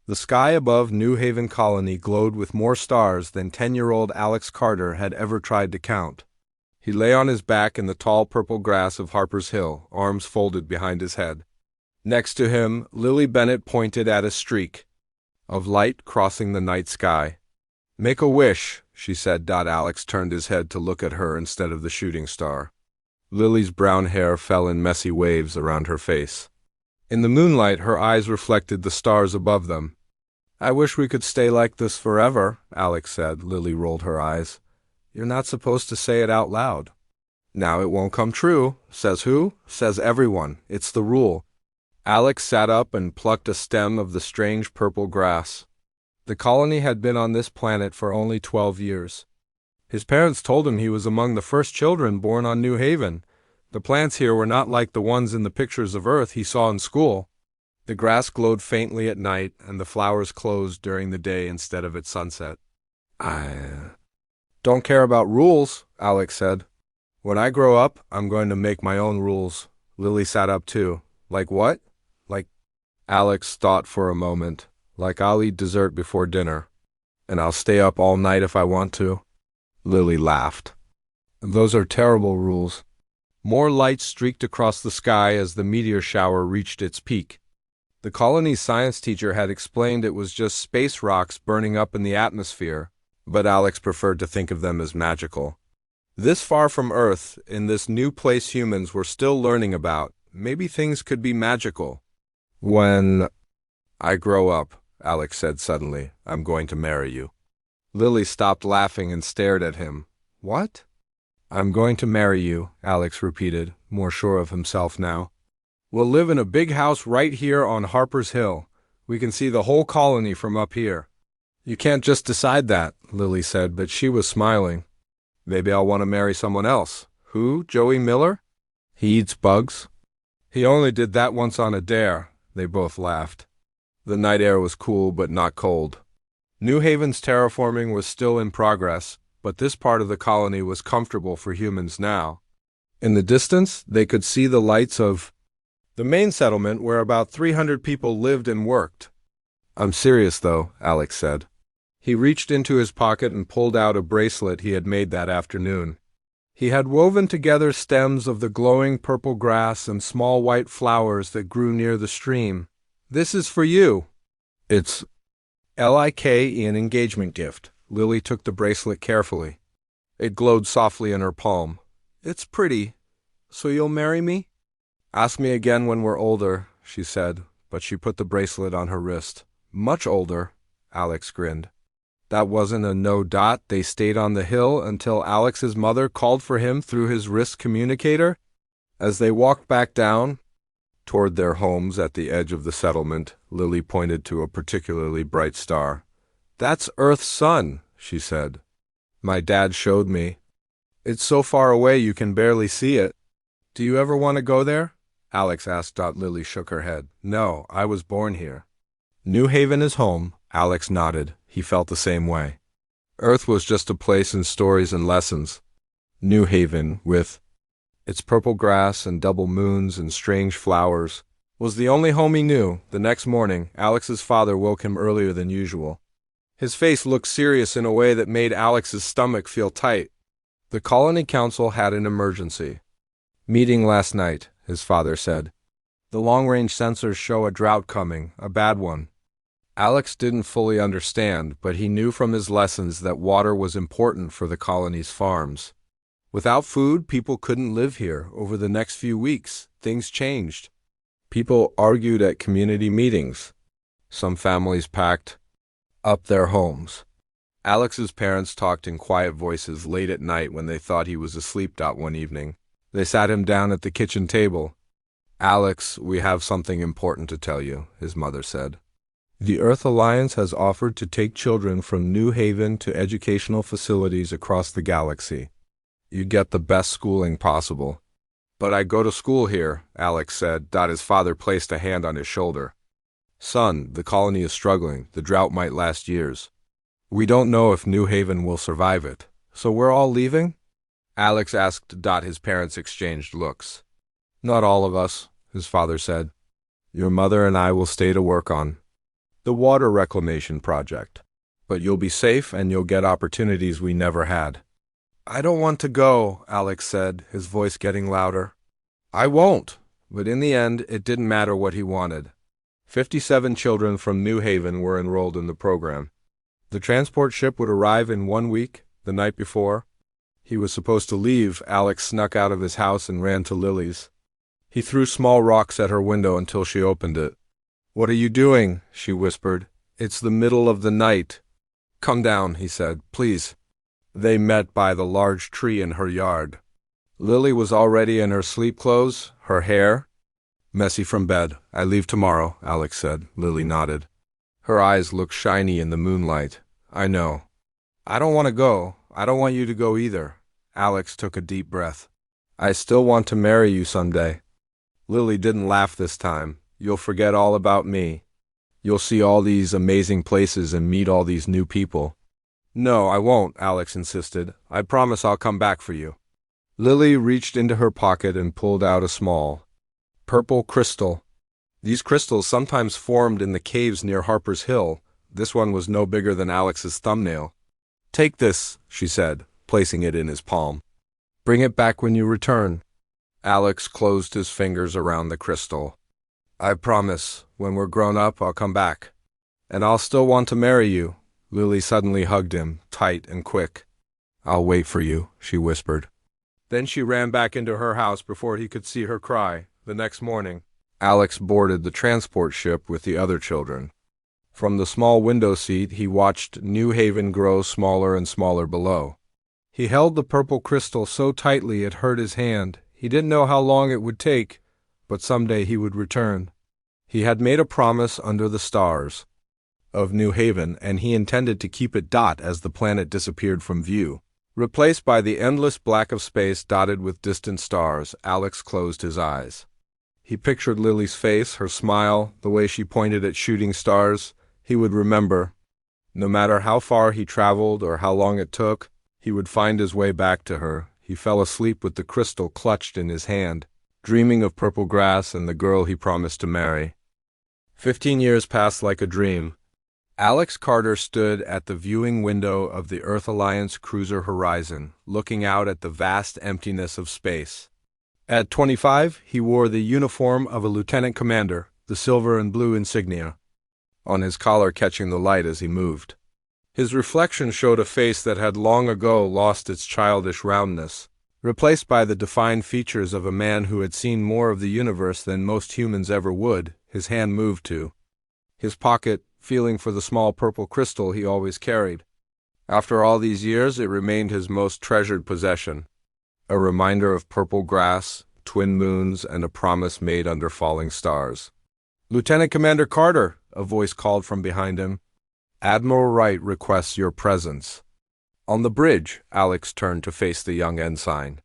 The sky above New Haven Colony glowed with more stars than 10-year-old Alex Carter had ever tried to count. He lay on his back in the tall purple grass of Harper's Hill, arms folded behind his head. Next to him, Lily Bennett pointed at a streak of light crossing the night sky. "Make a wish," she said. Alex turned his head to look at her instead of the shooting star. Lily's brown hair fell in messy waves around her face. In the moonlight, her eyes reflected the stars above them. "I wish we could stay like this forever," Alex said. Lily rolled her eyes. "You're not supposed to say it out loud." "Now it won't come true." "Says who?" "Says everyone. It's the rule." Alex sat up and plucked a stem of the strange purple grass. The colony had been on this planet for only 12 years. His parents told him he was among the first children born on New Haven. The plants here were not like the ones in the pictures of Earth he saw in school. The grass glowed faintly at night, and the flowers closed during the day instead of at sunset. "I don't care about rules," Alex said. "When I grow up, I'm going to make my own rules." Lily sat up too. "Like what?" "Like..." Alex thought for a moment. "Like I'll eat dessert before dinner. And I'll stay up all night if I want to." Lily laughed. "Those are terrible rules." More light streaked across the sky as the meteor shower reached its peak. The colony's science teacher had explained it was just space rocks burning up in the atmosphere, but Alex preferred to think of them as magical. This far from Earth, in this new place humans were still learning about, maybe things could be magical. "When I grow up," Alex said suddenly, "I'm going to marry you." Lily stopped laughing and stared at him. "What?" "I'm going to marry you," Alex repeated, more sure of himself now. "We'll live in a big house right here on Harper's Hill. We can see the whole colony from up here." "You can't just decide that," Lily said, but she was smiling. "Maybe I'll want to marry someone else." "Who? Joey Miller?" "He eats bugs." "He only did that once on a dare." They both laughed. The night air was cool but not cold. New Haven's terraforming was still in progress, but this part of the colony was comfortable for humans now. In the distance, they could see the lights of the main settlement where about 300 people lived and worked. "I'm serious, though," Alex said. He reached into his pocket and pulled out a bracelet he had made that afternoon. He had woven together stems of the glowing purple grass and small white flowers that grew near the stream. "This is for you." "It's an engagement gift." Lily took the bracelet carefully. It glowed softly in her palm. "It's pretty. So you'll marry me?" "Ask me again when we're older," she said, but she put the bracelet on her wrist. "Much older," Alex grinned. That wasn't a no. They stayed on the hill until Alex's mother called for him through his wrist communicator. As they walked back down toward their homes at the edge of the settlement, Lily pointed to a particularly bright star. "That's Earth's sun," she said. "My dad showed me. It's so far away you can barely see it." "Do you ever want to go there?" Alex asked. Lily shook her head. "No, I was born here." "New Haven is home." Alex nodded. He felt the same way. Earth was just a place in stories and lessons. New Haven, with its purple grass and double moons and strange flowers, was the only home he knew. The next morning, Alex's father woke him earlier than usual. His face looked serious in a way that made Alex's stomach feel tight. "The colony council had an emergency meeting last night," his father said. "The long-range sensors show a drought coming, a bad one." Alex didn't fully understand, but he knew from his lessons that water was important for the colony's farms. Without food, people couldn't live here. Over the next few weeks, things changed. People argued at community meetings. Some families packed up their homes. Alex's parents talked in quiet voices late at night when they thought he was asleep. One evening, they sat him down at the kitchen table. "Alex, we have something important to tell you," his mother said. "The Earth Alliance has offered to take children from New Haven to educational facilities across the galaxy. You get the best schooling possible." "But I go to school here," Alex said. His father placed a hand on his shoulder. "Son, the colony is struggling. The drought might last years. We don't know if New Haven will survive it. So we're all leaving?" Alex asked. His parents exchanged looks. "Not all of us," his father said. "Your mother and I will stay to work on The water reclamation project. But you'll be safe and you'll get opportunities we never had. I don't want to go, Alex said, his voice getting louder. I won't. But in the end, it didn't matter what he wanted. 57 children from New Haven were enrolled in the program. The transport ship would arrive in 1 week, the night before. He was supposed to leave. Alex snuck out of his house and ran to Lily's. He threw small rocks at her window until she opened it. What are you doing? She whispered. It's the middle of the night. Come down, he said, please. They met by the large tree in her yard. Lily was already in her sleep clothes, her hair messy from bed. I leave tomorrow, Alex said. Lily nodded. Her eyes looked shiny in the moonlight. I know. I don't want to go. I don't want you to go either. Alex took a deep breath. I still want to marry you someday. Lily didn't laugh this time. You'll forget all about me. You'll see all these amazing places and meet all these new people. No, I won't, Alex insisted. I promise I'll come back for you. Lily reached into her pocket and pulled out a small, purple crystal. These crystals sometimes formed in the caves near Harper's Hill. This one was no bigger than Alex's thumbnail. Take this, she said, placing it in his palm. Bring it back when you return. Alex closed his fingers around the crystal. I promise, when we're grown up, I'll come back. And I'll still want to marry you. Lily suddenly hugged him, tight and quick. I'll wait for you, she whispered. Then she ran back into her house before he could see her cry. The next morning, Alex boarded the transport ship with the other children. From the small window seat, he watched New Haven grow smaller and smaller below. He held the purple crystal so tightly it hurt his hand. He didn't know how long it would take, but someday he would return. He had made a promise under the stars of New Haven, and he intended to keep it as the planet disappeared from view. Replaced by the endless black of space dotted with distant stars, Alex closed his eyes. He pictured Lily's face, her smile, the way she pointed at shooting stars. He would remember. No matter how far he traveled or how long it took, he would find his way back to her. He fell asleep with the crystal clutched in his hand, dreaming of purple grass and the girl he promised to marry. 15 years passed like a dream. Alex Carter stood at the viewing window of the Earth Alliance cruiser Horizon, looking out at the vast emptiness of space. At 25, he wore the uniform of a lieutenant commander, the silver and blue insignia on his collar catching the light as he moved. His reflection showed a face that had long ago lost its childish roundness, replaced by the defined features of a man who had seen more of the universe than most humans ever would. His hand moved to his pocket, feeling for the small purple crystal he always carried. After all these years, it remained his most treasured possession, a reminder of purple grass, twin moons, and a promise made under falling stars. Lieutenant Commander Carter, a voice called from behind him. Admiral Wright requests your presence. On the bridge, Alex turned to face the young ensign.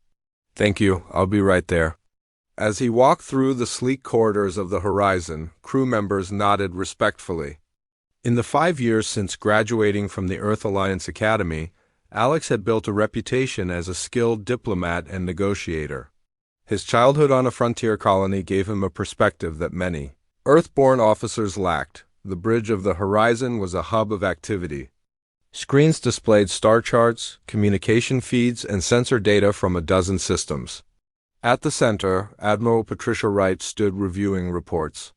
Thank you, I'll be right there. As he walked through the sleek corridors of the Horizon, crew members nodded respectfully. In the 5 years since graduating from the Earth Alliance Academy, Alex had built a reputation as a skilled diplomat and negotiator. His childhood on a frontier colony gave him a perspective that many Earth-born officers lacked. The bridge of the Horizon was a hub of activity. Screens displayed star charts, communication feeds, and sensor data from a dozen systems. At the center, Admiral Patricia Wright stood reviewing reports.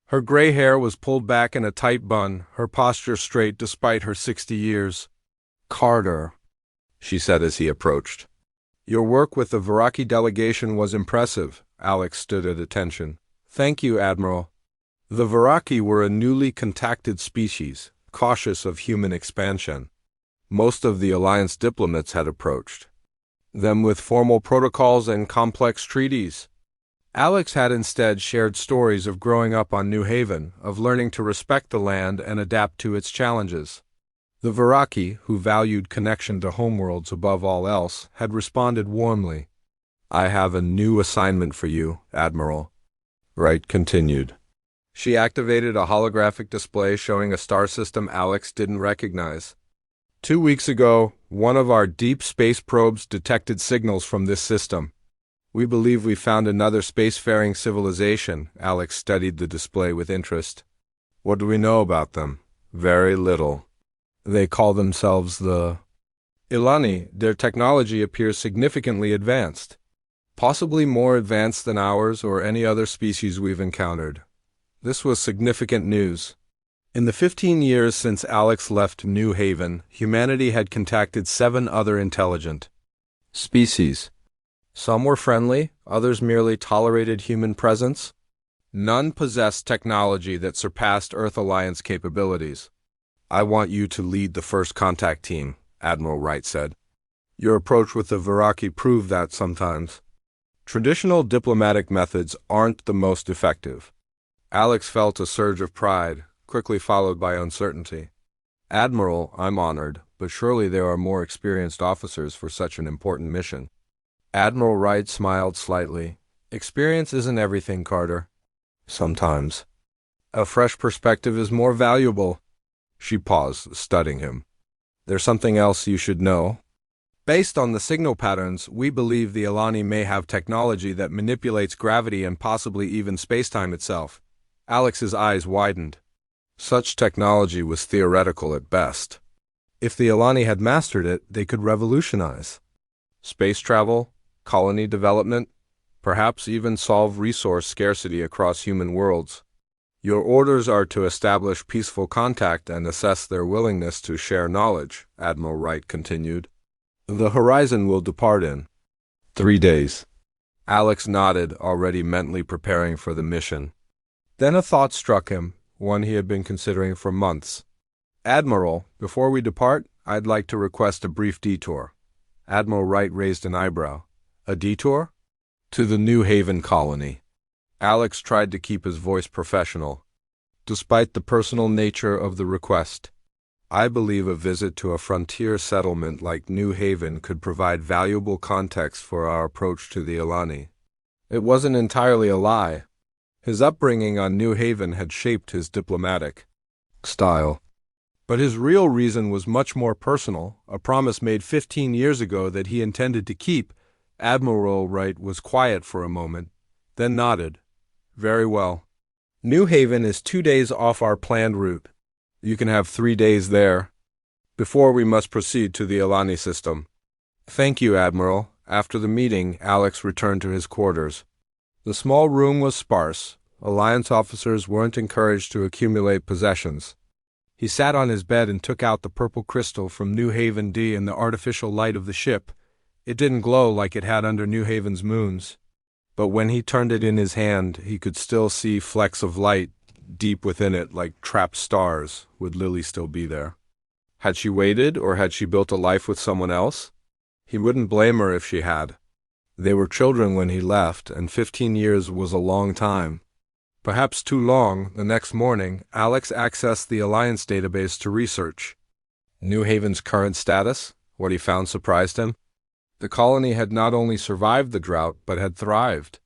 Her gray hair was pulled back in a tight bun, her posture straight despite her 60 years. Carter, she said as he approached. Your work with the Viraki delegation was impressive. Alex stood at attention. Thank you, Admiral. The Viraki were a newly contacted species, cautious of human expansion. Most of the Alliance diplomats had approached them with formal protocols and complex treaties. Alex had instead shared stories of growing up on New Haven, of learning to respect the land and adapt to its challenges. The Viraki, who valued connection to homeworlds above all else, had responded warmly. I have a new assignment for you, Admiral. Wright continued. She activated a holographic display showing a star system Alex didn't recognize. 2 weeks ago, one of our deep space probes detected signals from this system. We believe we found another spacefaring civilization. Alex studied the display with interest. What do we know about them? Very little. They call themselves the Elani. Their technology appears significantly advanced, possibly more advanced than ours or any other species we've encountered. This was significant news. In the 15 years since Alex left New Haven, humanity had contacted 7 other intelligent species. Some were friendly, others merely tolerated human presence. None possessed technology that surpassed Earth Alliance capabilities. "I want you to lead the first contact team," Admiral Wright said. "Your approach with the Viraki proved that sometimes. Traditional diplomatic methods aren't the most effective." Alex felt a surge of pride, quickly followed by uncertainty. "Admiral, I'm honored, but surely there are more experienced officers for such an important mission." Admiral Wright smiled slightly. "Experience isn't everything, Carter. Sometimes a fresh perspective is more valuable." She paused, studying him. "There's something else you should know. Based on the signal patterns, we believe the Elani may have technology that manipulates gravity and possibly even spacetime itself." Alex's eyes widened. Such technology was theoretical at best. If the Elani had mastered it, they could revolutionize space travel, colony development, perhaps even solve resource scarcity across human worlds. "Your orders are to establish peaceful contact and assess their willingness to share knowledge," Admiral Wright continued. "The Horizon will depart in 3 days." Alex nodded, already mentally preparing for the mission. Then a thought struck him, one he had been considering for months. "Admiral, before we depart, I'd like to request a brief detour." Admiral Wright raised an eyebrow. "A detour?" "To the New Haven colony." Alex tried to keep his voice professional, despite the personal nature of the request. "I believe a visit to a frontier settlement like New Haven could provide valuable context for our approach to the Elani." It wasn't entirely a lie. His upbringing on New Haven had shaped his diplomatic style. But his real reason was much more personal, a promise made 15 years ago that he intended to keep. Admiral Wright was quiet for a moment, then nodded. "Very well. New Haven is 2 days off our planned route. You can have 3 days there, before we must proceed to the Elani system." "Thank you, Admiral." After the meeting, Alex returned to his quarters. The small room was sparse. Alliance officers weren't encouraged to accumulate possessions. He sat on his bed and took out the purple crystal from New Haven D in the artificial light of the ship. It didn't glow like it had under New Haven's moons, but when he turned it in his hand, he could still see flecks of light deep within it like trapped stars. Would Lily still be there? Had she waited, or had she built a life with someone else? He wouldn't blame her if she had. They were children when he left, and 15 years was a long time. Perhaps too long. The next morning, Alex accessed the Alliance database to research New Haven's current status. What he found surprised him. The colony had not only survived the drought, but had thrived.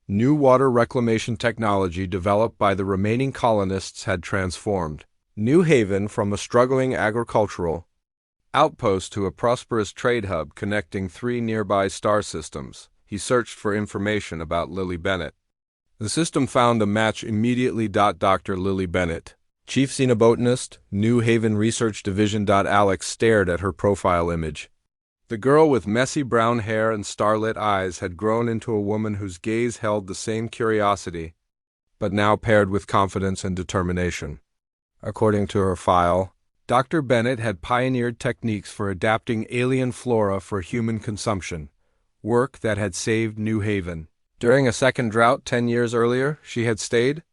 New water reclamation technology developed by the remaining colonists had transformed New Haven from a struggling agricultural outpost to a prosperous trade hub connecting 3 nearby star systems. He searched for information about Lily Bennett. The system found a match immediately. Dr. Lily Bennett, Chief Xenobotanist, New Haven Research Division. Alex stared at her profile image. The girl with messy brown hair and starlit eyes had grown into a woman whose gaze held the same curiosity, but now paired with confidence and determination. According to her file, Dr. Bennett had pioneered techniques for adapting alien flora for human consumption, work that had saved New Haven. During a second drought 10 years earlier, she had stayed,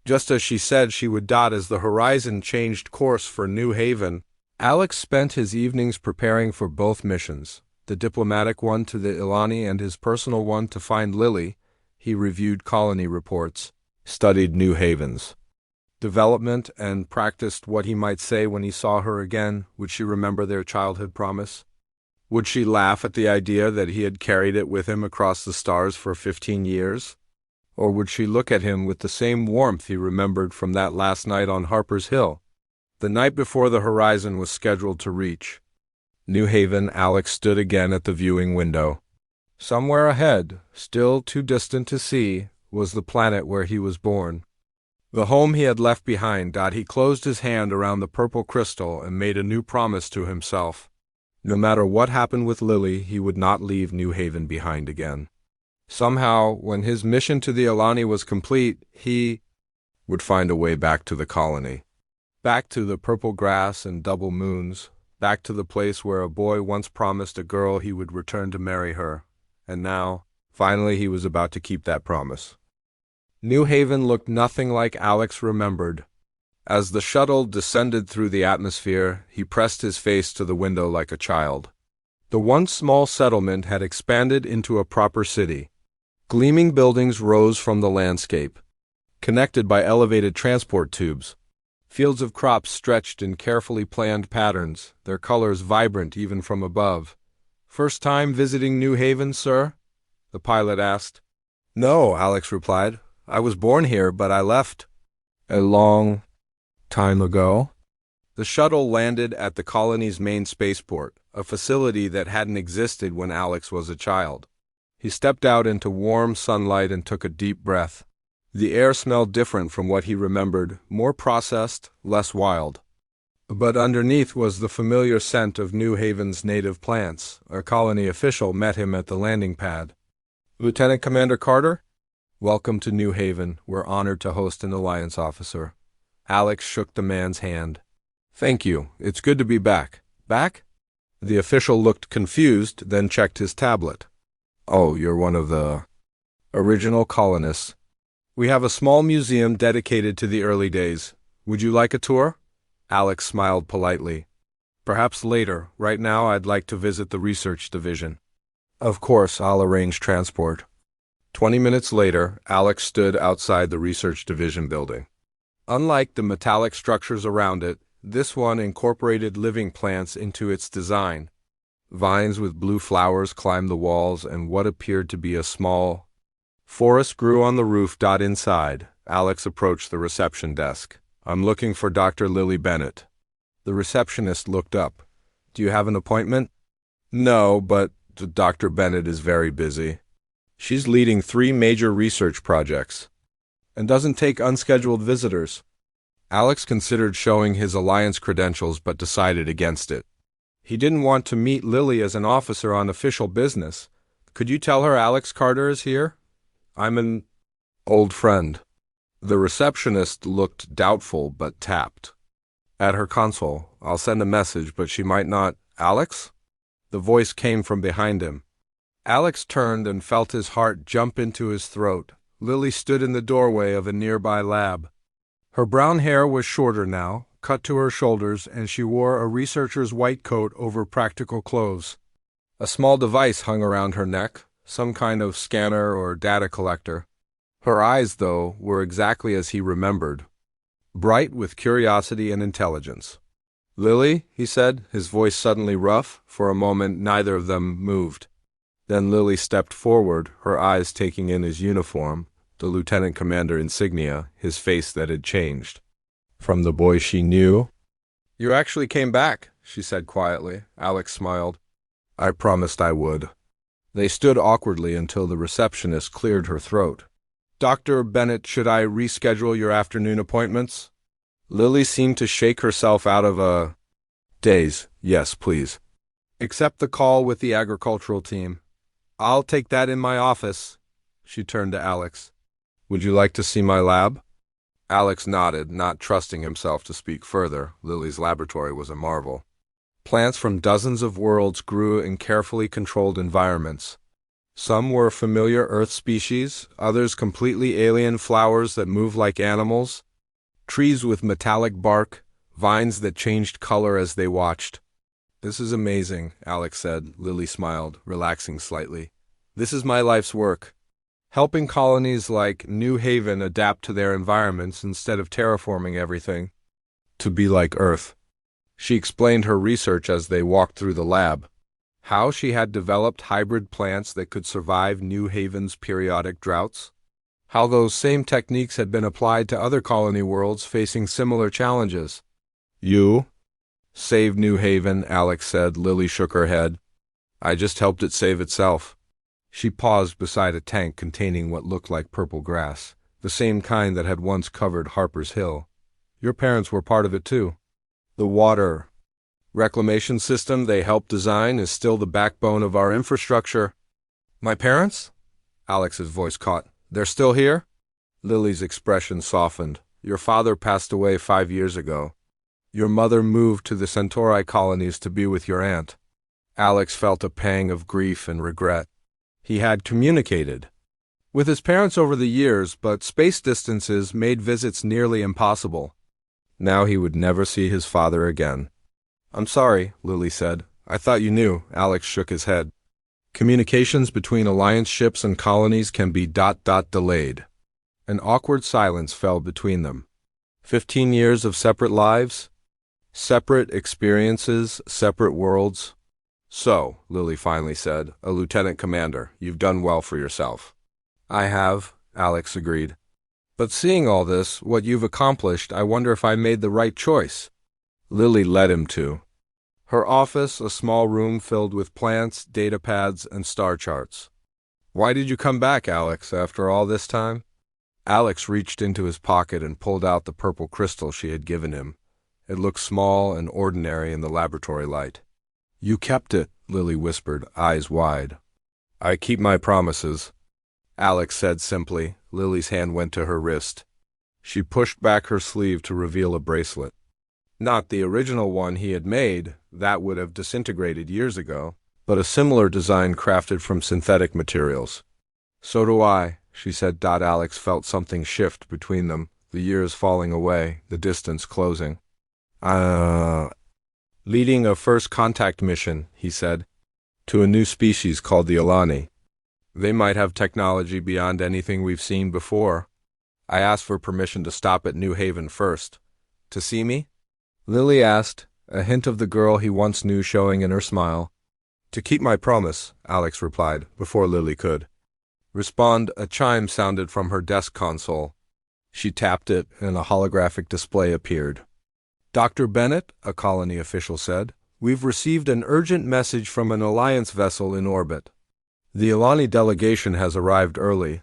just as she said she would. As the Horizon changed course for New Haven, Alex spent his evenings preparing for both missions, the diplomatic one to the Elani and his personal one to find Lily. He reviewed colony reports, studied New Haven's development, and practiced what he might say when he saw her again. Would she remember their childhood promise? Would she laugh at the idea that he had carried it with him across the stars for 15 years? Or would she look at him with the same warmth he remembered from that last night on Harper's Hill, the night before the Horizon was scheduled to reach New Haven? Alex stood again at the viewing window. Somewhere ahead, still too distant to see, was the planet where he was born. The home he had left behind. He closed his hand around the purple crystal and made a new promise to himself. No matter what happened with Lily, he would not leave New Haven behind again. Somehow, when his mission to the Elani was complete, he would find a way back to the colony. Back to the purple grass and double moons. Back to the place where a boy once promised a girl he would return to marry her. And now, finally, he was about to keep that promise. New Haven looked nothing like Alex remembered. As the shuttle descended through the atmosphere, he pressed his face to the window like a child. The once small settlement had expanded into a proper city. Gleaming buildings rose from the landscape, connected by elevated transport tubes. Fields of crops stretched in carefully planned patterns, their colors vibrant even from above. "First time visiting New Haven, sir?" the pilot asked. "No," Alex replied. "I was born here, but I left a long time ago." The shuttle landed at the colony's main spaceport, a facility that hadn't existed when Alex was a child. He stepped out into warm sunlight and took a deep breath. The air smelled different from what he remembered, more processed, less wild. But underneath was the familiar scent of New Haven's native plants. A colony official met him at the landing pad. "Lieutenant Commander Carter? Welcome to New Haven. We're honored to host an Alliance officer." Alex shook the man's hand. "Thank you. It's good to be back." "Back?" The official looked confused, then checked his tablet. "Oh, you're one of the original colonists. We have a small museum dedicated to the early days. Would you like a tour?" Alex smiled politely. "Perhaps later. Right now I'd like to visit the research division." "Of course, I'll arrange transport." 20 minutes later, Alex stood outside the research division building. Unlike the metallic structures around it, this one incorporated living plants into its design. Vines with blue flowers climbed the walls, and what appeared to be a small forest grew on the roof. Inside, Alex approached the reception desk. "I'm looking for Dr. Lily Bennett." The receptionist looked up. "Do you have an appointment?" "No, but Dr. Bennett is very busy. She's leading 3 major research projects and doesn't take unscheduled visitors." Alex considered showing his Alliance credentials but decided against it. He didn't want to meet Lily as an officer on official business. "Could you tell her Alex Carter is here? I'm an old friend." The receptionist looked doubtful but tapped. "At her console. I'll send a message, but she might not." "Alex?" The voice came from behind him. Alex turned and felt his heart jump into his throat. Lily stood in the doorway of a nearby lab. Her brown hair was shorter now, cut to her shoulders, and she wore a researcher's white coat over practical clothes. A small device hung around her neck, some kind of scanner or data collector. Her eyes, though, were exactly as he remembered, bright with curiosity and intelligence. "Lily," he said, his voice suddenly rough. For a moment, neither of them moved. Then Lily stepped forward, her eyes taking in his uniform, the lieutenant commander insignia, his face that had changed from the boy she knew. "You actually came back," she said quietly. Alex smiled. "I promised I would." They stood awkwardly until the receptionist cleared her throat. "Dr. Bennett, should I reschedule your afternoon appointments?" Lily seemed to shake herself out of a daze. "Yes, please." "Accept the call with the agricultural team." "I'll take that in my office." She turned to Alex. "Would you like to see my lab?" Alex nodded, not trusting himself to speak further. Lily's laboratory was a marvel. Plants from dozens of worlds grew in carefully controlled environments. Some were familiar Earth species, others completely alien flowers that moved like animals, trees with metallic bark, vines that changed color as they watched. "This is amazing," Alex said. Lily smiled, relaxing slightly. "This is my life's work. Helping colonies like New Haven adapt to their environments instead of terraforming everything to be like Earth." She explained her research as they walked through the lab. How she had developed hybrid plants that could survive New Haven's periodic droughts. How those same techniques had been applied to other colony worlds facing similar challenges. "You saved New Haven," Alex said. Lily shook her head. "I just helped it save itself." She paused beside a tank containing what looked like purple grass. the same kind that had once covered Harper's Hill. Your parents were part of it too. The water reclamation system they helped design is still the backbone of our infrastructure. My parents? Alex's voice caught. They're still here? Lily's expression softened. Your father passed away 5 years ago. Your mother moved to the Centauri colonies to be with your aunt. Alex felt a pang of grief and regret. He had communicated with his parents over the years, but space distances made visits nearly impossible. Now he would never see his father again. I'm sorry, Lily said. I thought you knew. Alex shook his head. Communications between Alliance ships and colonies can be ... delayed. An awkward silence fell between them. 15 years of separate lives? Separate experiences, separate worlds? So, Lily finally said, a lieutenant commander, you've done well for yourself. I have, Alex agreed. But seeing all this, what you've accomplished, I wonder if I made the right choice. Lily led him to her office, a small room filled with plants, data pads, and star charts. Why did you come back, Alex, after all this time? Alex reached into his pocket and pulled out the purple crystal she had given him. It looked small and ordinary in the laboratory light. You kept it, Lily whispered, eyes wide. I keep my promises, Alex said simply. Lily's hand went to her wrist. She pushed back her sleeve to reveal a bracelet. Not the original one he had made, that would have disintegrated years ago, but a similar design crafted from synthetic materials. So do I, she said. Alex felt something shift between them, the years falling away, the distance closing. Leading a first contact mission, he said, to a new species called the Elani. They might have technology beyond anything we've seen before. I asked for permission to stop at New Haven first. To see me? Lily asked, a hint of the girl he once knew showing in her smile. To keep my promise, Alex replied, before Lily could respond. A chime sounded from her desk console. She tapped it, and a holographic display appeared. Dr. Bennett, a colony official said, we've received an urgent message from an Alliance vessel in orbit. The Elani delegation has arrived early.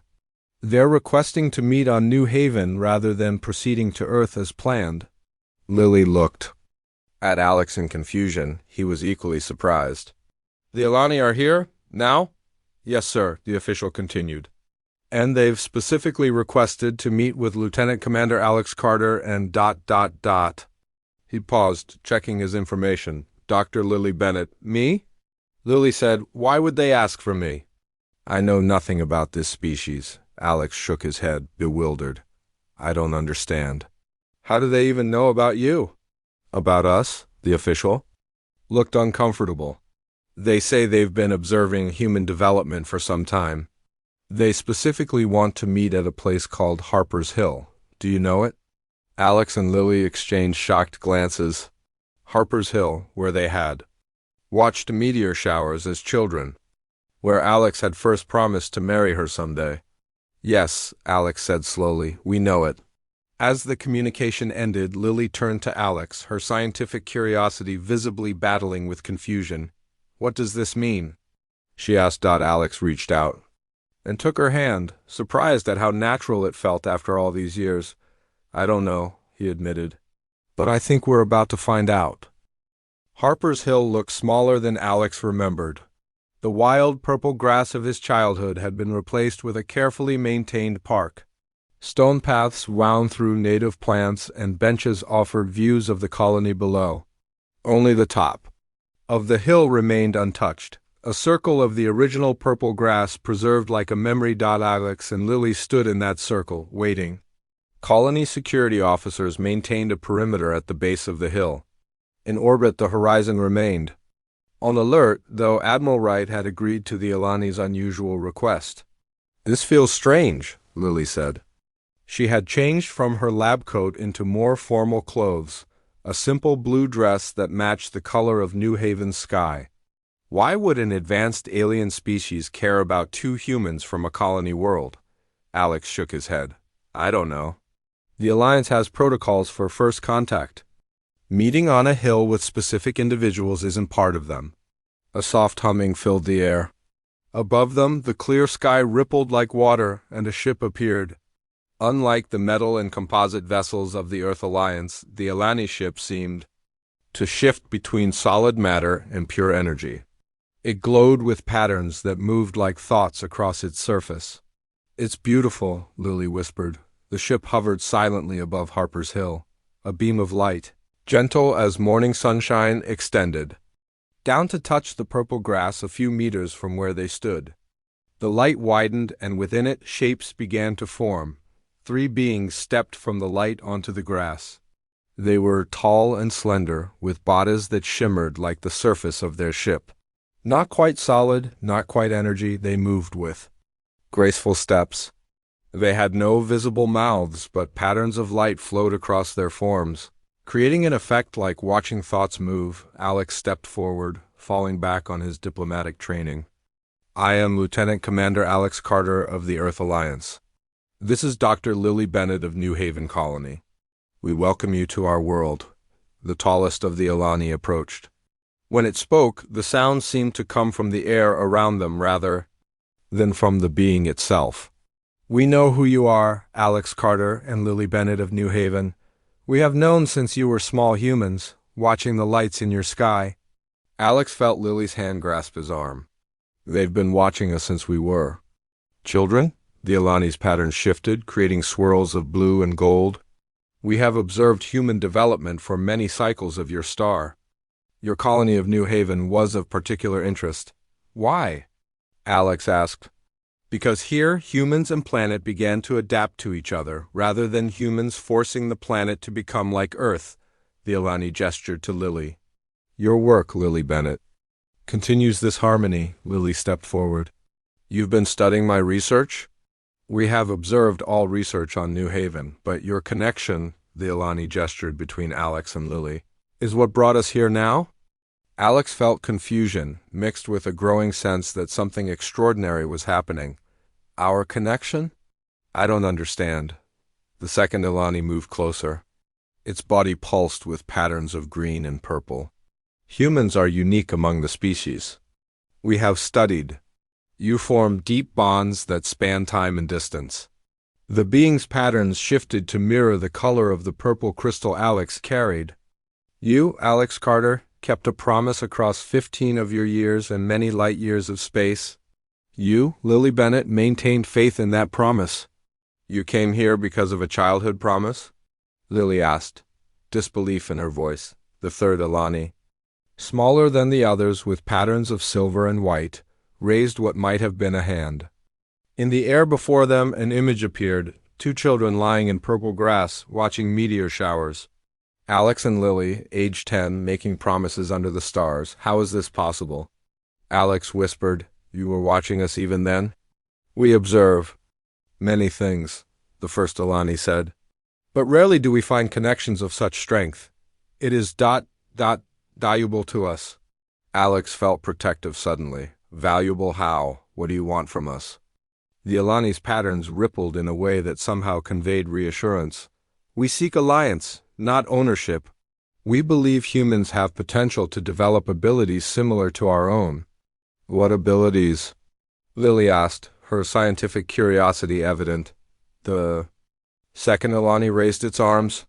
They're requesting to meet on New Haven rather than proceeding to Earth as planned. Lily looked at Alex in confusion. He was equally surprised. The Elani are here? Now? Yes, sir, the official continued. And they've specifically requested to meet with Lieutenant Commander Alex Carter and ... He paused, checking his information. Dr. Lily Bennett. Me? Lily said, why would they ask for me? I know nothing about this species. Alex shook his head, bewildered. I don't understand. How do they even know about you? About us? The official looked uncomfortable. They say they've been observing human development for some time. They specifically want to meet at a place called Harper's Hill. Do you know it? Alex and Lily exchanged shocked glances. Harper's Hill, where they had watched meteor showers as children, where Alex had first promised to marry her someday. Yes, Alex said slowly, we know it. As the communication ended, Lily turned to Alex, her scientific curiosity visibly battling with confusion. What does this mean? She asked. Alex reached out and took her hand, surprised at how natural it felt after all these years. I don't know, he admitted, but I think we're about to find out. Harper's Hill looked smaller than Alex remembered. The wild purple grass of his childhood had been replaced with a carefully maintained park. Stone paths wound through native plants, and benches offered views of the colony below. Only the top of the hill remained untouched, a circle of the original purple grass preserved like a memory. Alex and Lily stood in that circle, waiting. Colony security officers maintained a perimeter at the base of the hill. In orbit, the horizon remained on alert, though Admiral Wright had agreed to the Elani's unusual request. This feels strange, Lily said. She had changed from her lab coat into more formal clothes, a simple blue dress that matched the color of New Haven's sky. Why would an advanced alien species care about two humans from a colony world? Alex shook his head. I don't know. The Alliance has protocols for first contact. Meeting on a hill with specific individuals isn't part of them. A soft humming filled the air. Above them, the clear sky rippled like water, and a ship appeared. Unlike the metal and composite vessels of the Earth Alliance, the Elani ship seemed to shift between solid matter and pure energy. It glowed with patterns that moved like thoughts across its surface. "It's beautiful," Lily whispered. The ship hovered silently above Harper's Hill, a beam of light, gentle as morning sunshine, extended down to touch the purple grass a few meters from where they stood. The light widened, and within it shapes began to form. 3 beings stepped from the light onto the grass. They were tall and slender, with bodies that shimmered like the surface of their ship. Not quite solid, not quite energy, they moved with graceful steps. They had no visible mouths, but patterns of light flowed across their forms, creating an effect like watching thoughts move. Alex stepped forward, falling back on his diplomatic training. "I am Lieutenant Commander Alex Carter of the Earth Alliance. This is Dr. Lily Bennett of New Haven Colony. We welcome you to our world." The tallest of the Elani approached. When it spoke, the sound seemed to come from the air around them rather than from the being itself. "We know who you are, Alex Carter and Lily Bennett of New Haven. We have known since you were small humans, watching the lights in your sky." Alex felt Lily's hand grasp his arm. "They've been watching us since we were children?" The Elani's pattern shifted, creating swirls of blue and gold. "We have observed human development for many cycles of your star. Your colony of New Haven was of particular interest." "Why?" Alex asked. "Because here, humans and planet began to adapt to each other, rather than humans forcing the planet to become like Earth." The Elani gestured to Lily. "Your work, Lily Bennett, continues this harmony." Lily stepped forward. "You've been studying my research?" "We have observed all research on New Haven, but your connection," the Elani gestured between Alex and Lily, "is what brought us here now?" Alex felt confusion, mixed with a growing sense that something extraordinary was happening. "Our connection? I don't understand." The second Elani moved closer. Its body pulsed with patterns of green and purple. "Humans are unique among the species. We have studied. You form deep bonds that span time and distance." The being's patterns shifted to mirror the color of the purple crystal Alex carried. "You, Alex Carter, kept a promise across 15 of your years and many light years of space. You, Lily Bennett, maintained faith in that promise." "You came here because of a childhood promise?" Lily asked, disbelief in her voice. The third Elani, smaller than the others with patterns of silver and white, raised what might have been a hand. In the air before them an image appeared, 2 children lying in purple grass, watching meteor showers. Alex and Lily, age 10, making promises under the stars. "How is this possible?" Alex whispered, "You were watching us even then?" "We observe many things," the first Elani said. "But rarely do we find connections of such strength. It is valuable to us." Alex felt protective suddenly. "Valuable how? What do you want from us?" The Elani's patterns rippled in a way that somehow conveyed reassurance. "We seek alliance, not ownership. We believe humans have potential to develop abilities similar to our own." "What abilities?" Lily asked, her scientific curiosity evident. The second Elani raised its arms.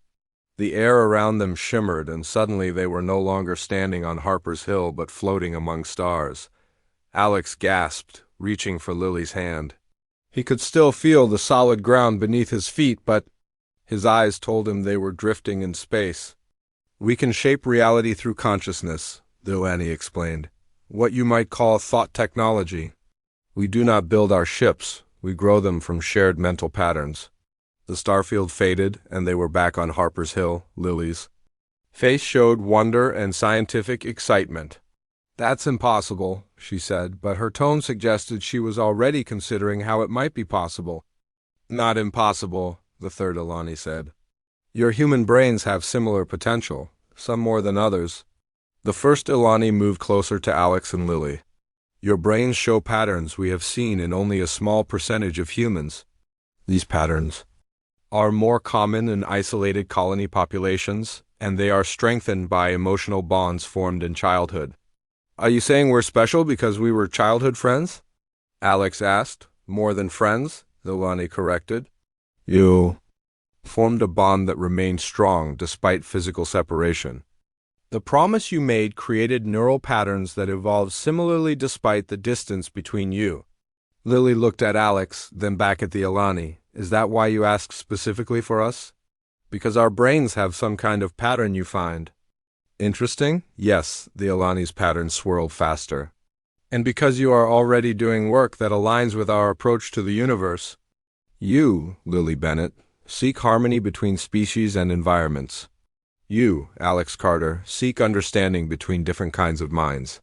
The air around them shimmered, and suddenly they were no longer standing on Harper's Hill but floating among stars. Alex gasped, reaching for Lily's hand. He could still feel the solid ground beneath his feet, but his eyes told him they were drifting in space. "We can shape reality through consciousness," the Elani explained. "What you might call thought technology. We do not build our ships, we grow them from shared mental patterns." The starfield faded, and they were back on Harper's Hill. Lily's face showed wonder and scientific excitement. "That's impossible," she said, but her tone suggested she was already considering how it might be possible. "Not impossible," the third Elani said. "Your human brains have similar potential, some more than others." The first Elani moved closer to Alex and Lily. "Your brains show patterns we have seen in only a small percentage of humans. These patterns are more common in isolated colony populations, and they are strengthened by emotional bonds formed in childhood." "Are you saying we're special because we were childhood friends?" Alex asked. "More than friends," the Elani corrected. You formed a bond that remained strong despite physical separation. The promise you made created neural patterns that evolved similarly despite the distance between you. Lily looked at Alex, then back at the Elani. Is that why you asked specifically for us? Because our brains have some kind of pattern you find. Interesting? Yes, the Elani's pattern swirled faster. And because you are already doing work that aligns with our approach to the universe. You, Lily Bennett, seek harmony between species and environments. You, Alex Carter, seek understanding between different kinds of minds.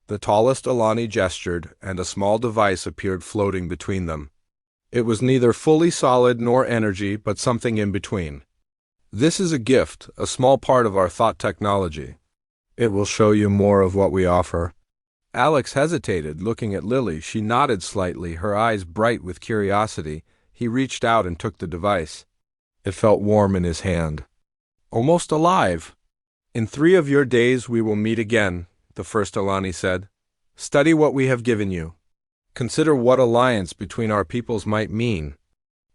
The tallest Elani gestured, and a small device appeared floating between them. It was neither fully solid nor energy, but something in between. This is a gift, a small part of our thought technology. It will show you more of what we offer. Alex hesitated, looking at Lily. She nodded slightly, her eyes bright with curiosity. He reached out and took the device. It felt warm in his hand. Almost alive. In 3 of your days we will meet again, the first Elani said. Study what we have given you. Consider what alliance between our peoples might mean.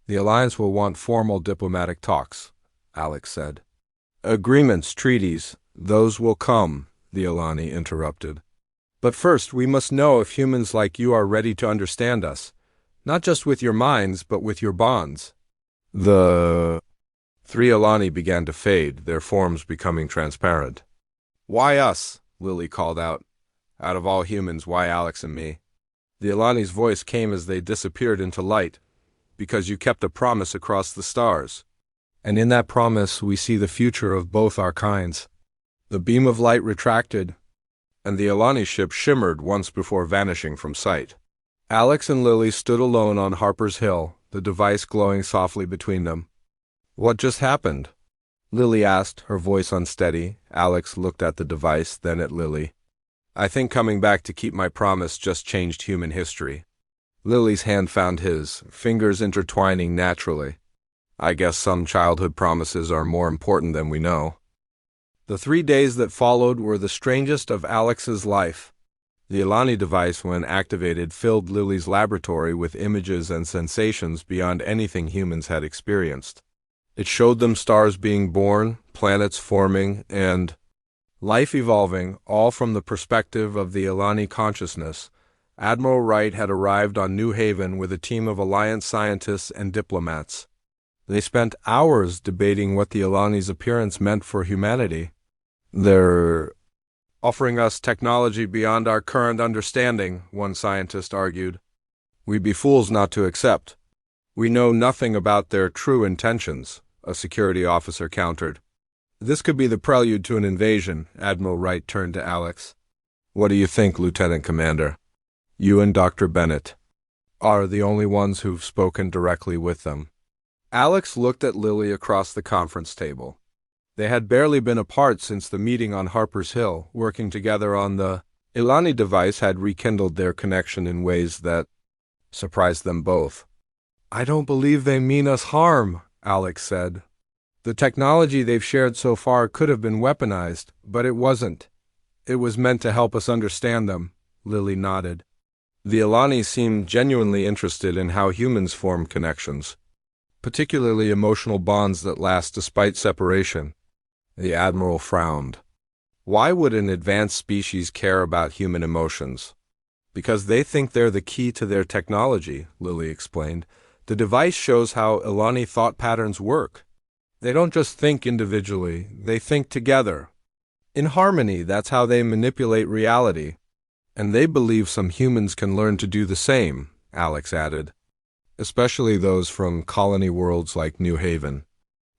The alliance will want formal diplomatic talks, Alex said. Agreements, treaties, those will come, the Elani interrupted. But first we must know if humans like you are ready to understand us, not just with your minds, but with your bonds. The 3 Elani began to fade, their forms becoming transparent. Why us? Lily called out. Out of all humans, why Alex and me? The Elani's voice came as they disappeared into light. Because you kept a promise across the stars. And in that promise we see the future of both our kinds. The beam of light retracted, and the Elani ship shimmered once before vanishing from sight. Alex and Lily stood alone on Harper's Hill, the device glowing softly between them. What just happened? Lily asked, her voice unsteady. Alex looked at the device, then at Lily. I think coming back to keep my promise just changed human history. Lily's hand found his, fingers intertwining naturally. I guess some childhood promises are more important than we know. The 3 days that followed were the strangest of Alex's life. The Elani device, when activated, filled Lily's laboratory with images and sensations beyond anything humans had experienced. It showed them stars being born, planets forming, and life evolving, all from the perspective of the Elani consciousness. Admiral Wright had arrived on New Haven with a team of Alliance scientists and diplomats. They spent hours debating what the Elani's appearance meant for humanity. They're offering us technology beyond our current understanding, one scientist argued. We'd be fools not to accept. We know nothing about their true intentions, a security officer countered. This could be the prelude to an invasion, Admiral Wright turned to Alex. What do you think, Lieutenant Commander? You and Dr. Bennett are the only ones who've spoken directly with them. Alex looked at Lily across the conference table. They had barely been apart since the meeting on Harper's Hill. Working together on the Elani device had rekindled their connection in ways that surprised them both. I don't believe they mean us harm, Alex said. The technology they've shared so far could have been weaponized, but it wasn't. It was meant to help us understand them, Lily nodded. The Elani seemed genuinely interested in how humans form connections, particularly emotional bonds that last despite separation. The Admiral frowned. Why would an advanced species care about human emotions? Because they think they're the key to their technology, Lily explained. The device shows how Elani thought patterns work. They don't just think individually, they think together. In harmony, that's how they manipulate reality. And they believe some humans can learn to do the same, Alex added. Especially those from colony worlds like New Haven.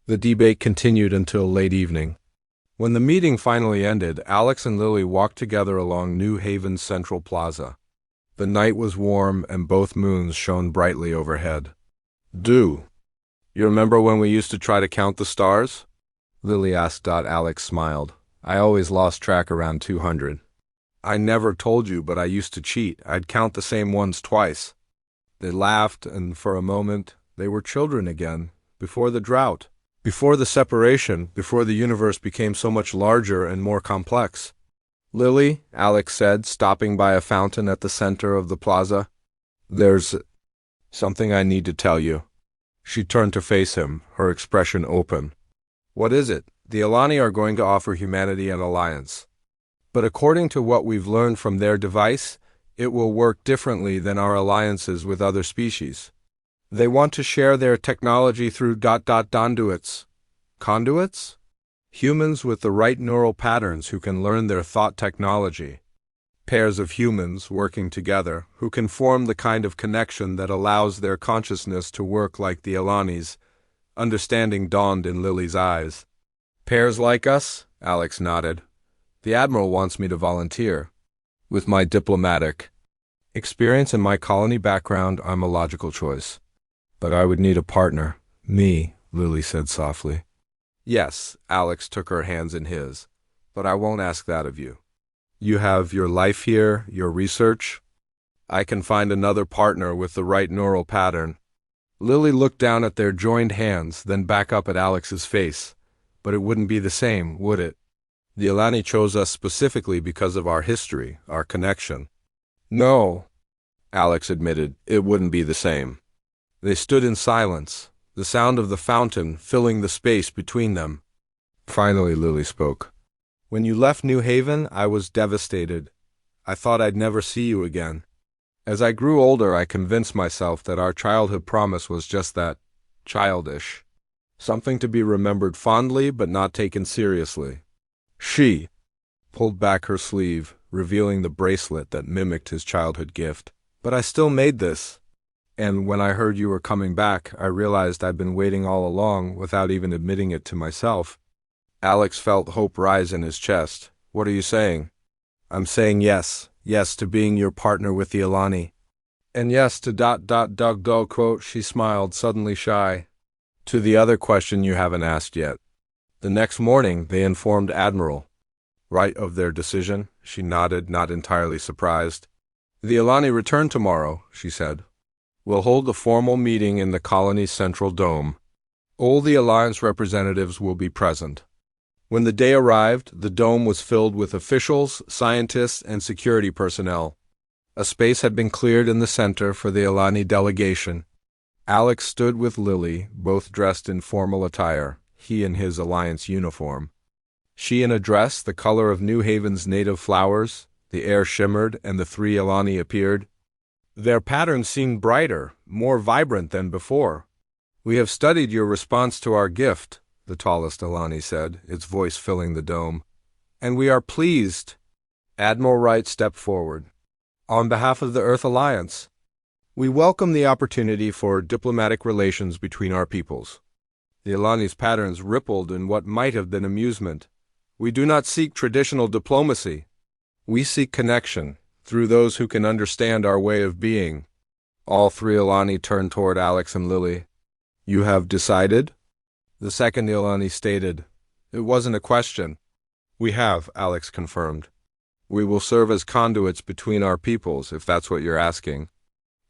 The debate continued until late evening. When the meeting finally ended, Alex and Lily walked together along New Haven's central plaza. The night was warm and both moons shone brightly overhead. You remember when we used to try to count the stars? Lily asked. Alex smiled. I always lost track around 200. I never told you, but I used to cheat. I'd count the same ones twice. They laughed, and for a moment, they were children again, before the drought, before the separation, before the universe became so much larger and more complex. Lily, Alex said, stopping by a fountain at the center of the plaza, there's something I need to tell you. She turned to face him, her expression open. What is it? The Elani are going to offer humanity an alliance. But according to what we've learned from their device, it will work differently than our alliances with other species. They want to share their technology through ... conduits. Conduits? Humans with the right neural patterns who can learn their thought technology. Pairs of humans working together who can form the kind of connection that allows their consciousness to work like the Elani's. Understanding dawned in Lily's eyes. Pairs like us? Alex nodded. The Admiral wants me to volunteer. With my diplomatic experience and my colony background, I'm a logical choice. But I would need a partner. Me, Lily said softly. Yes, Alex took her hands in his. But I won't ask that of you. You have your life here, your research. I can find another partner with the right neural pattern. Lily looked down at their joined hands, then back up at Alex's face. But it wouldn't be the same, would it? The Elani chose us specifically because of our history, our connection. No, Alex admitted, it wouldn't be the same. They stood in silence, the sound of the fountain filling the space between them. Finally, Lily spoke. When you left New Haven, I was devastated. I thought I'd never see you again. As I grew older, I convinced myself that our childhood promise was just that, childish. Something to be remembered fondly but not taken seriously. She pulled back her sleeve, revealing the bracelet that mimicked his childhood gift. But I still made this. And when I heard you were coming back, I realized I'd been waiting all along without even admitting it to myself. Alex felt hope rise in his chest. What are you saying? I'm saying yes. Yes to being your partner with the Elani. And yes to ... quote, she smiled, suddenly shy. To the other question you haven't asked yet. The next morning, they informed Admiral. Right of their decision? She nodded, not entirely surprised. The Elani return tomorrow, she said. We'll hold a formal meeting in the colony's central dome. All the Alliance representatives will be present. When the day arrived, the dome was filled with officials, scientists, and security personnel. A space had been cleared in the center for the Elani delegation. Alex stood with Lily, both dressed in formal attire, he in his Alliance uniform. She in a dress the color of New Haven's native flowers. The air shimmered, and the three Elani appeared. Their patterns seemed brighter, more vibrant than before. We have studied your response to our gift, the tallest Elani said, its voice filling the dome. And we are pleased. Admiral Wright stepped forward. On behalf of the Earth Alliance, we welcome the opportunity for diplomatic relations between our peoples. The Elani's patterns rippled in what might have been amusement. We do not seek traditional diplomacy. We seek connection through those who can understand our way of being. All three Elani turned toward Alex and Lily. You have decided? The second Elani stated. It wasn't a question. We have, Alex confirmed. We will serve as conduits between our peoples, if that's what you're asking.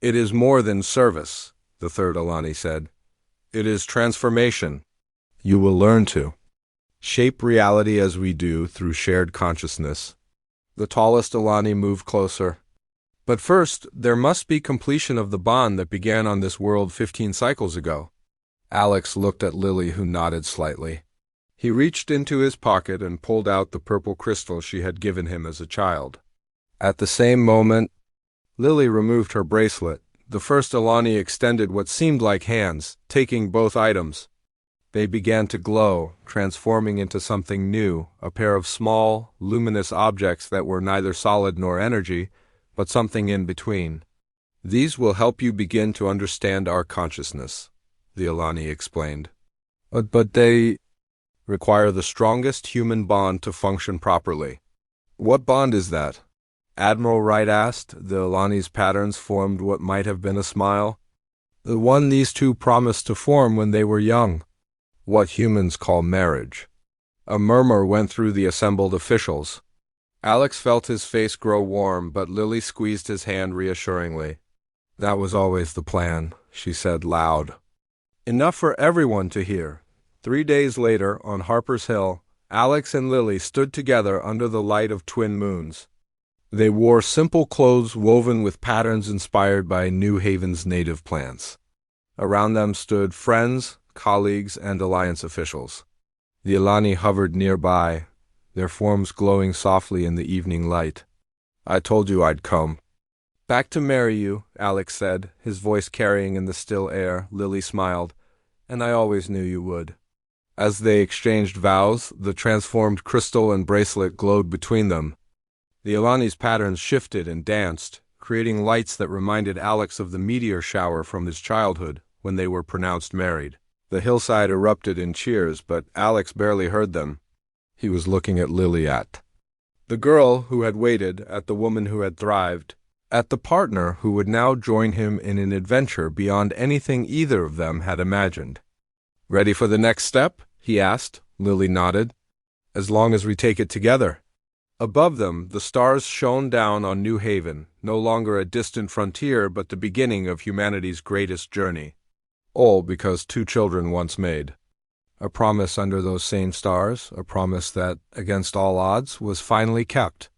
It is more than service, the third Elani said. It is transformation. You will learn to shape reality as we do through shared consciousness. The tallest Elani moved closer. But first, there must be completion of the bond that began on this world 15 cycles ago. Alex looked at Lily, who nodded slightly. He reached into his pocket and pulled out the purple crystal she had given him as a child. At the same moment, Lily removed her bracelet. The first Elani extended what seemed like hands, taking both items. They began to glow, transforming into something new, a pair of small, luminous objects that were neither solid nor energy, but something in between. These will help you begin to understand our consciousness, the Elani explained. But they require the strongest human bond to function properly. What bond is that? Admiral Wright asked. The Elani's patterns formed what might have been a smile. The one these two promised to form when they were young. What humans call marriage. A murmur went through the assembled officials. Alex felt his face grow warm, but Lily squeezed his hand reassuringly. That was always the plan, she said loud. Enough for everyone to hear. 3 days later, on Harper's Hill, Alex and Lily stood together under the light of twin moons. They wore simple clothes woven with patterns inspired by New Haven's native plants. Around them stood friends, colleagues, and alliance officials. The Elani hovered nearby, their forms glowing softly in the evening light. "I told you I'd come." "Back to marry you," Alex said, his voice carrying in the still air. Lily smiled. "And I always knew you would." As they exchanged vows, the transformed crystal and bracelet glowed between them. The Elani's patterns shifted and danced, creating lights that reminded Alex of the meteor shower from his childhood when they were pronounced married. The hillside erupted in cheers, but Alex barely heard them. He was looking at Lily, at the girl who had waited, at the woman who had thrived, at the partner who would now join him in an adventure beyond anything either of them had imagined. "Ready for the next step?" he asked. Lily nodded. "As long as we take it together." Above them, the stars shone down on New Haven, no longer a distant frontier but the beginning of humanity's greatest journey. All because two children once made. A promise under those same stars, a promise that, against all odds, was finally kept.